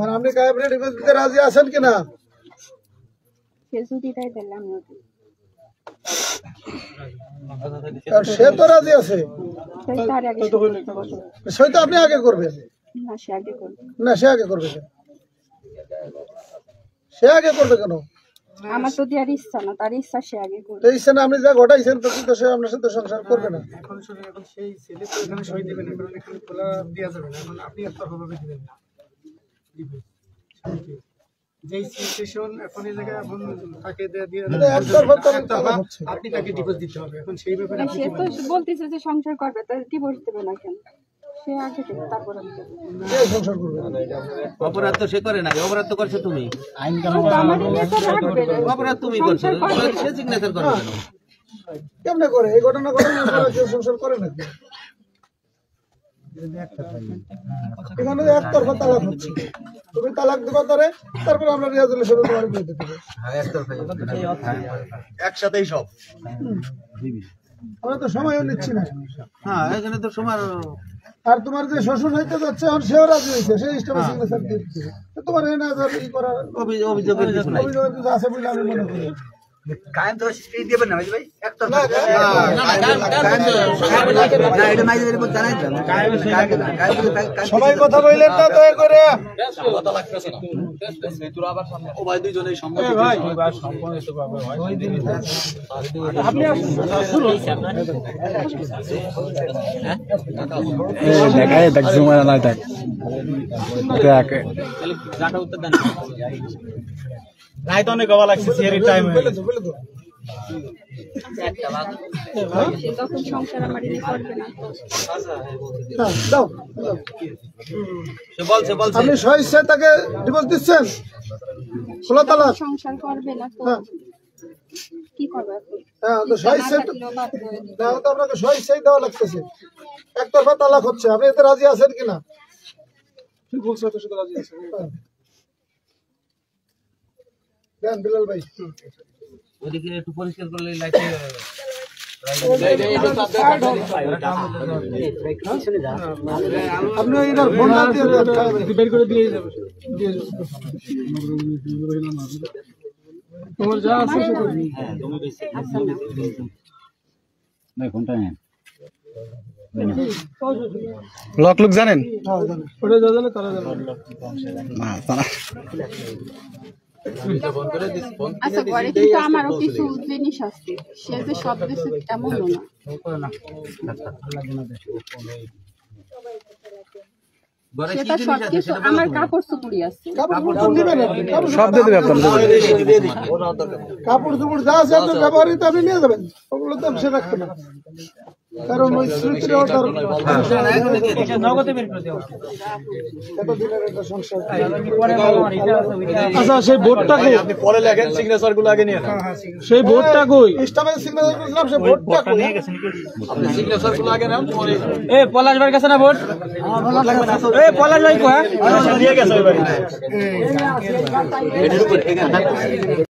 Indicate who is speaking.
Speaker 1: আর আপনি কায়েমরে ডিভোর্স দিতে রাজি আছেন কিনা? সে তো রাজি আছে, সে তো আপনি আগে করবেন না, সে আগে করবে কেন? সে আগে করবে কেন?
Speaker 2: আমার তো দেওয়ার ইচ্ছা না, তার ইচ্ছা সে আগে করবে।
Speaker 1: তো ইচ্ছা না, আপনি যা ঘটাইছেন তো কিন্তু সে আপনার সাথে সংসার করবে না।
Speaker 3: এখন সেই ছেলে তো এখানে সই দিবে না, কারণ এখানে খোলা দেওয়া যাবে না। এখন আপনি একতরফাভাবে দিবেন না, যেই সিচুয়েশন এখন এই জায়গায় এখন তাকে আপনি তাকে ডিভোর্স দিতে হবে। এখন সেই ব্যাপারে
Speaker 2: সে তো বলতেছে যে সংসার করবে, তার ডিভোর্স দেবে না কেন? সে আগে দেবে, তারপর আমি দেবো।
Speaker 1: সংসার করবে
Speaker 4: অপরাধ তো সে করে না, অপরাধ তো করছো তুমি। আইন কানুন অপরাধ তুমি করছো, সে সিগনেচার করবে কেন?
Speaker 1: কেমনে করে এই ঘটনা ঘটনার পরে কেউ সংসার করে নাকি? এখানে একতরফা তালাক হচ্ছে, তুমি তালাক দেবা তারে, তারপর আমরা রেজুলেশন তোমার বিয়ে দিতে হবে।
Speaker 4: একসাথেই সব।
Speaker 1: আমরা তো সময়ও নিচ্ছি না।
Speaker 4: হ্যাঁ, এখানে তো সময়।
Speaker 1: আর তোমার যে শ্বশুর হইতে যাচ্ছে, আর সেও রাজি হয়েছে, সেই স্টেপে সিগনেচার দিয়ে দিচ্ছে। তোমার এনে ই করার অভিযোগ আছে বলে আমি মনে করি।
Speaker 5: কায়েম তো স্পিড দিবেন না ভাই, একদম
Speaker 1: সবাই কথা বললেন না দয়া করে।
Speaker 4: কথা লাগতেছে না, তোরা আবার সামনে ও ভাই দুইজনেই সম্মত
Speaker 1: ভাই
Speaker 4: সম্পূর্ণ পাবে ভাই।
Speaker 1: আপনি শুনুন,
Speaker 6: দেখায় দেখ জুমার না দেখ দেখ
Speaker 4: জাটা উত্তর দেন।
Speaker 6: রাইত অনেক গবা লাগছে সিয়ারি টাইম
Speaker 1: বলে তো
Speaker 2: সে তখন সংসার আমার ইয়ে করবে না।
Speaker 1: দাও
Speaker 4: সে বলছে
Speaker 1: আপনি স্বেচ্ছায় তাকে ডিভোর্স দিচ্ছেন, খোলা তালাক।
Speaker 2: সংসার করবে না তো কি করবে এখন?
Speaker 1: হ্যাঁ, তো স্বেচ্ছায় তো আপনাকে স্বেচ্ছায় দেওয়া লাগতেছে, একতরফা তালাক হচ্ছে। আপনি এতে রাজি আছেন কিনা? ঠিক বলছো, তো শুধু রাজি আছেন। দেন বিলাল ভাই,
Speaker 4: ওদিকে একটু পরিষ্কার করলে লাইটে
Speaker 1: আপনি এটার ফোনটা দিয়ে বের করে দিয়ে যাবেন। তোমার যা আছে সে করবি।
Speaker 6: লক লুক জানেন?
Speaker 1: ওটা যা জানে তারা জানে।
Speaker 2: আচ্ছা, ঘরে কিন্তু আমারও কিছু জিনিস আছে, সে যে সব কিছু এমনও না। সেটা সবকিছু আমার কাপড় চুপড়ি আছে।
Speaker 6: সব দিয়ে দেবে আপনার।
Speaker 1: কাপড় চোপড় যা আছে আপনার ব্যবহারিত আপনি নিয়ে যাবেন, ওগুলো তো সে রাখবে না, কারণ ওই স্মৃতির আচ্ছা সেই বোর্ডটা কই?
Speaker 6: আপনি পরে লেখেন, সিগনেচার গুলো আগে নিয়ে নেন।
Speaker 1: সেই বোর্ডটা কই? স্টাফের সিগনেচার করলাম, সেই বোর্ডটা কই?
Speaker 6: আপনি সিগনেচার গুলো আগে নেন।
Speaker 4: এ পলাশ ভাইয়ের কাছে না ভোট? এ পলাশ ভাই কো? হ্যাঁ,
Speaker 6: নিয়ে গেছে ওই বাড়ি।